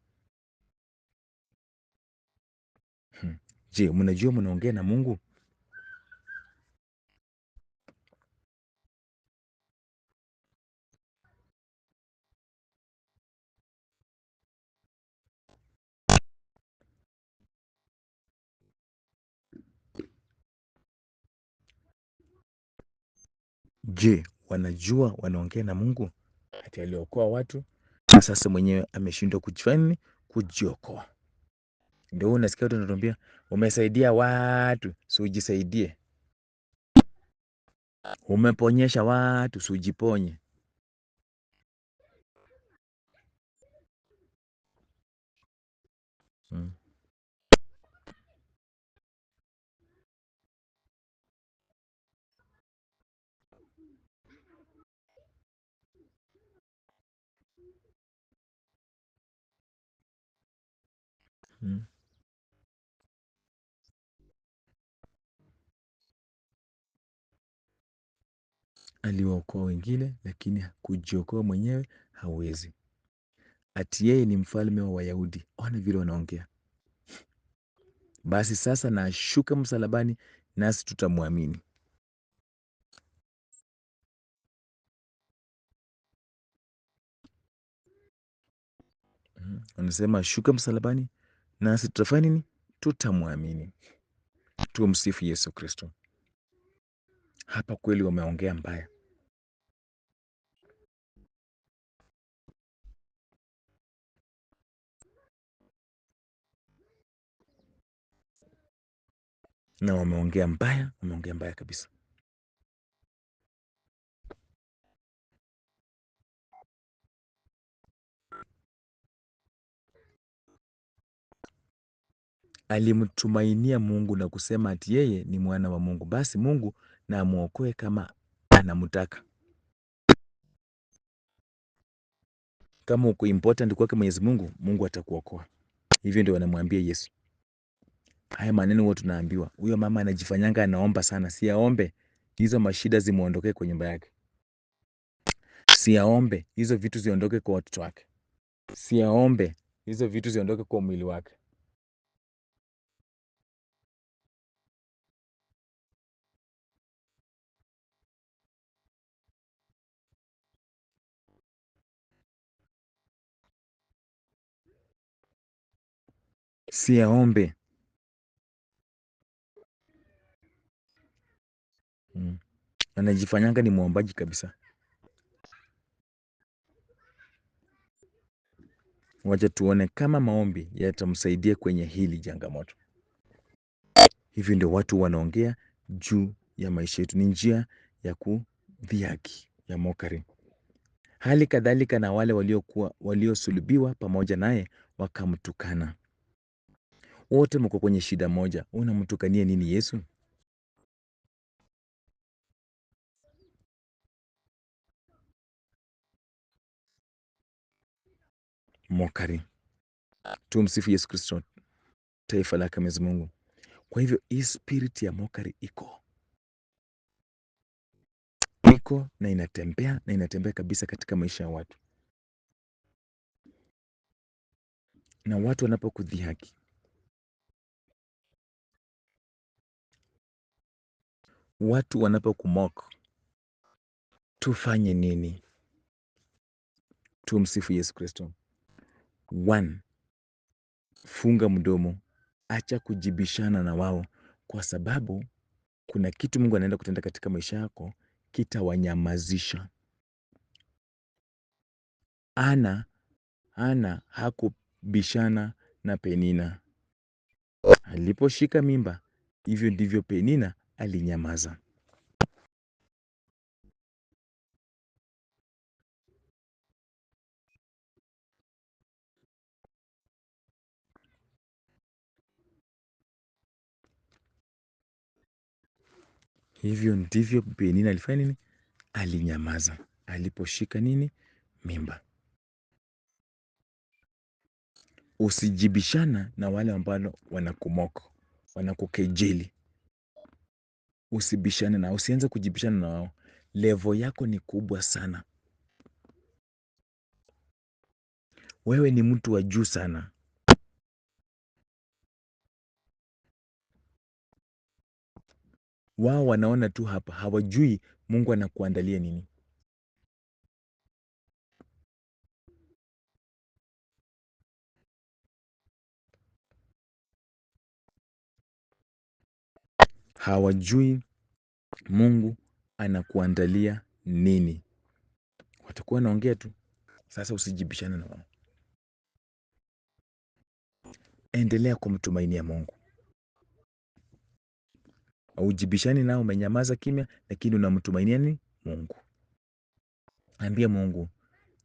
Je, mnajua mnaongea na Mungu? Je, wanajua wanaongea na Mungu? Ati aliokoa watu na sasa mwenyewe ameshindwa kujiokoa. Ndio unasikia watu wanatuambia umesaidia watu, si ujisaidie. Umeponyesha watu, si ujiponye. Mm. Mm. Aliwaokoa wengine, lakini kujiokoa mwenyewe hawezi. Ati yeye ni mfalme wa Wayahudi. Ona vile wanaongea. Basi sasa na ashuka msalabani, nasi tutamwamini. Wanasema ashuka msalabani, nasi tutafanya nini? Tutamwamini. Tumsifu Yesu Kristo. Hapa kweli wameongea mbaya. Na wameongea mbaya kabisa. Alimtumainia Mungu na kusema ati yeye ni mwana wa Mungu. Basi Mungu na amwokoe kama anamtaka. Kama uko important kwake Mwenyezi Mungu, Mungu atakuokoa. Hivyo ndio wanamwambia Yesu. Haya maneno huwa tunaambiwa. Huyo mama anajifanyanga anaomba sana. Si aombe hizo mashida zimuondokee kwa nyumba yake. Si aombe hizo vitu ziondoke kwa watoto wake. Si aombe hizo vitu ziondoke kwa mwili wake. Si aombe. Anajifanyanga ni mwombaji kabisa. Wacha tuone kama maombi yatamsaidia kwenye hili changamoto. Hivyo ndio watu wanaongea juu ya maisha yetu. Ni njia ya kudhihaki, ya mockery. Hali kadhalika na wale waliosulubiwa pamoja naye wakamtukana. Wote mko kwenye shida moja. Unamtukania nini Yesu? Mockery. Tumsifu Yesu Kristo, taifa lake Mwenyezi Mungu. Kwa hivyo hii spirit ya mockery iko na inatembea kabisa katika maisha ya watu. Na watu wanapokudhihaki, watu wanapokumock, Tufanye nini? Tumsifu Yesu Kristo. 1. Funga mdomo, acha kujibishana na wao, kwa sababu kuna kitu Mungu anaenda kutenda katika maisha yako, kitawanyamazisha. Hana hakubishana na Penina. Aliposhika mimba, hivyo ndivyo Penina alinyamaza. Hivyo ndivyo Penina alifanya nini? Alinyamaza aliposhika nini? Mimba. Usijibishana na wale ambao wanakumoka, wanakukejeli. Usibishane na, usianze kujibishana na wao. Levo yako ni kubwa sana. Wewe ni mtu wa juu sana. Wao wanaona tu hapa, hawajui Mungu anakuandalia nini. Hawajui Mungu anakuandalia nini. Watakuwa wanaongea tu. Sasa usijibishane na wao. Endelea kumtumainia Mungu. Haujibishani nao, umenyamaza kimya, lakini unamtumainia nini? Mungu. Ambia Mungu,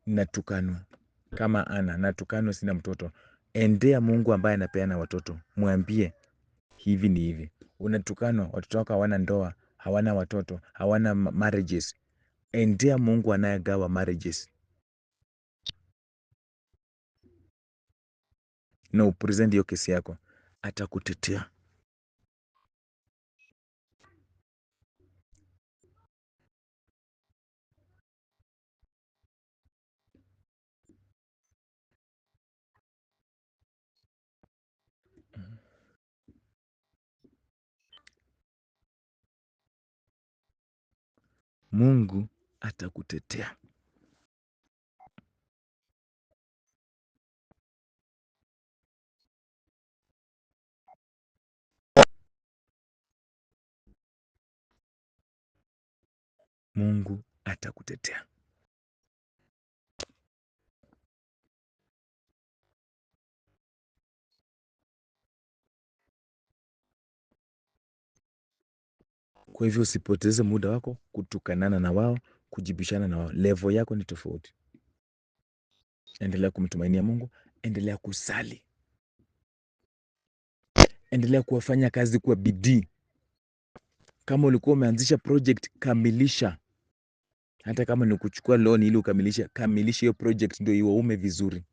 natukanwa kama Ana, natukanwa sina mtoto. Endea Mungu ambaye anapeana watoto. Mwambie hivi ni hivi. Unatukanwa, watoto wako hawana ndoa, hawana watoto, hawana marriages. Endea Mungu anayegawa marriages. Na upresent hiyo kesi yako, atakutetea. Mungu atakutetea. Mungu atakutetea. Kwa hivyo usipoteze muda wako kutukanana na wao, kujibishana na wao. Level yako ni tofauti. Endelea kumtumainia Mungu, endelea kusali. Endelea kuwafanya kazi kwa bidii. Kama ulikuwa umeanzisha project, kamilisha. Hata kama ni kuchukua loan ili ukamilisha, kamilisha hiyo project ndio iwaume vizuri.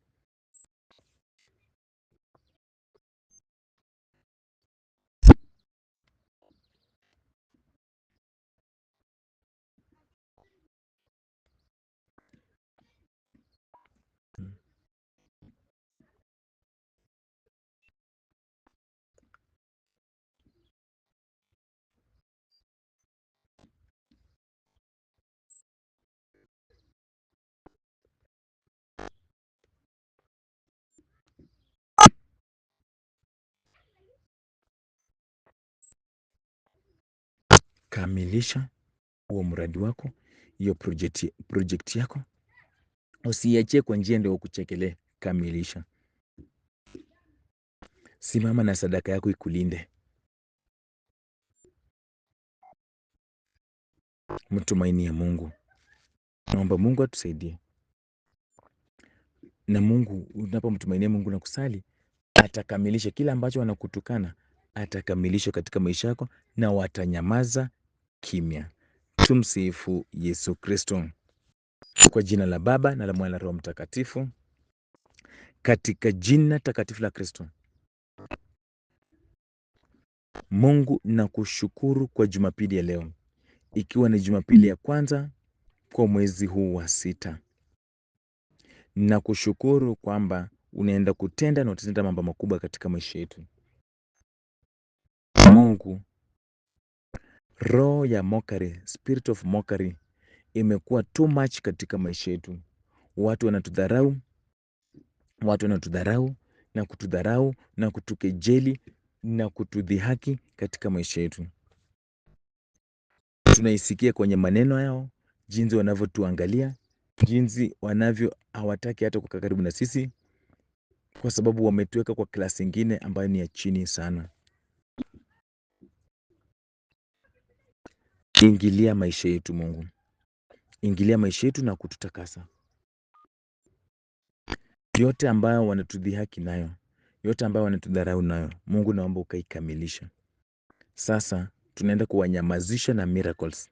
Kamilisha huo mradi wako, hiyo project yako. Usiachie kwa njia ndio ukuchekelee. Kamilisha. Simama na sadaka yako ikulinde. Mtumainie Mungu. Naomba Mungu atusaidie. Na Mungu, unapomtumainia Mungu na kusali, atakamilisha kila ambacho wanakutukana, atakamilisha katika maisha yako na watanyamaza kimya. Tumsifu Yesu Kristo. Kwa jina la Baba na la Mwana na Roho Mtakatifu. Katika jina takatifu la Kristo. Mungu, nakushukuru kwa Jumapili ya leo, ikiwa ni Jumapili ya kwanza kwa mwezi huu wa 6. Nakushukuru kwamba unaenda kutenda na utatenda mambo makubwa katika maisha yetu. Mungu, roho ya mockery, spirit of mockery imekuwa too much katika maisha yetu. Watu wanatudharau na kutudharau na kutukejeli na kutudhihaki katika maisha yetu. Tunaisikia kwenye maneno yao, jinsi wanavyotuangalia, jinsi hawataki hata kukaa karibu na sisi, kwa sababu wametuweka kwa klasi ingine ambayo ni ya chini sana. Ingilia maisha yetu Mungu. Ingilia maisha yetu na kututakasa. Yote ambayo wanatudhihaki nayo, yote ambayo wanatudharau nayo, Mungu naomba ukaikamilisha. Sasa tunaenda kuwanyamazisha na miracles.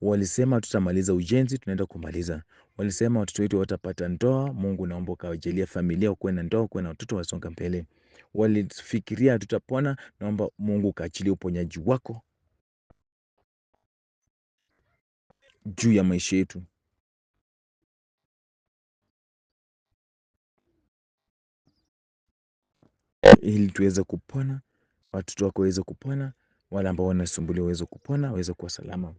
Walisema tutamaliza ujenzi, tunaenda kumaliza. Walisema watoto wetu watapata ndoa, Mungu naomba ukawajalie familia, ukuwe na ndoa, ukuwe na watoto, wasonga mbele. Walifikiria hatutapona, naomba Mungu ukaachilie uponyaji wako juu ya maisha yetu. Ili tuweze kupona, watoto wako waweze kupona, wale ambao wanasumbuliwa waweze kupona, waweze kuwa salama.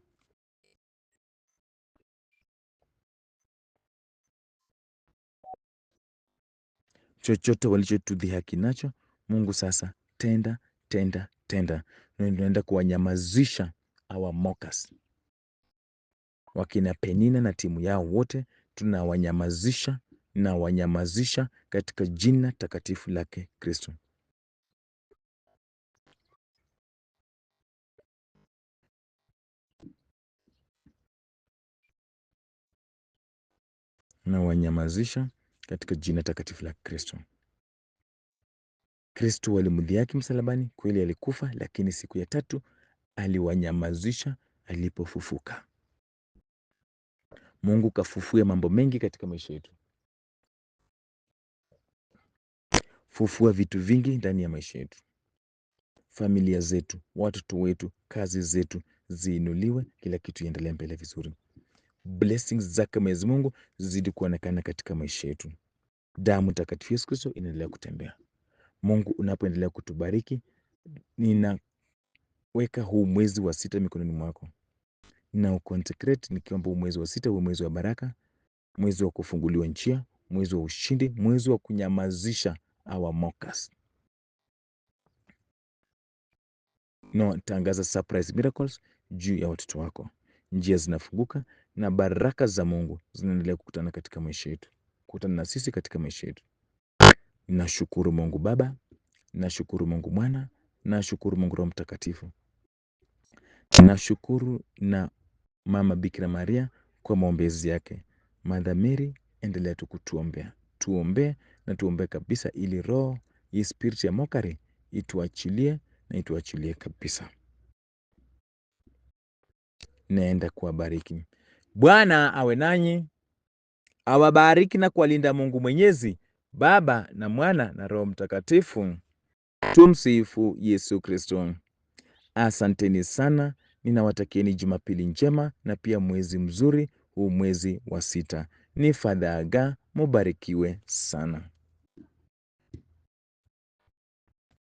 Chochote walichotudhihaki nacho, Mungu sasa tenda. Na tunaenda kuwanyamazisha our mockers. Wakina Penina na timu yao wote tunawanyamazisha katika jina takatifu lake Kristo. Nawanyamazisha katika jina takatifu la Kristo. Kristo alimdhihaki msalabani, kweli alikufa, lakini siku ya tatu aliwanyamazisha alipofufuka. Mungu kafufue mambo mengi katika maisha yetu. Fufua vitu vingi ndani ya maisha yetu. Familia zetu, watoto wetu, kazi zetu ziinuliwe, kila kitu iendelee mbele vizuri. Blessings zake Mwenyezi Mungu zizidi kuonekana katika maisha yetu. Damu takatifu Yesu Kristo inaendelea kutembea. Mungu unapoendelea kutubariki, ninaweka huu mwezi wa 6 mikononi mwako. Consecrate nikiomba huu mwezi wa 6 uwe mwezi wa baraka, mwezi wa kufunguliwa njia, mwezi wa ushindi, mwezi wa kunyamazisha our mockers. Tangaza surprise miracles juu ya watoto wako. Njia zinafunguka na baraka za Mungu zinaendelea kukutana katika maisha yetu, kukutana na sisi katika maisha yetu. Nashukuru Mungu Baba, nashukuru Mungu Mwana, nashukuru Mungu Roho Mtakatifu. Nashukuru na Mama Bikira Maria kwa maombezi yake. Mother Mary, endelea tu kutuombea. Tuombee na tuombee kabisa, ili roho hii spirit ya mockery ituachilie na ituachilie kabisa. Naenda kuwabariki. Bwana awe nanyi, awabariki na kuwalinda Mungu Mwenyezi, Baba na Mwana na Roho Mtakatifu. Tumsifu Yesu Kristo. Asanteni sana. Ninawatakieni Jumapili njema na pia mwezi mzuri, huu mwezi wa 6. Ni Father Aga, mubarikiwe sana.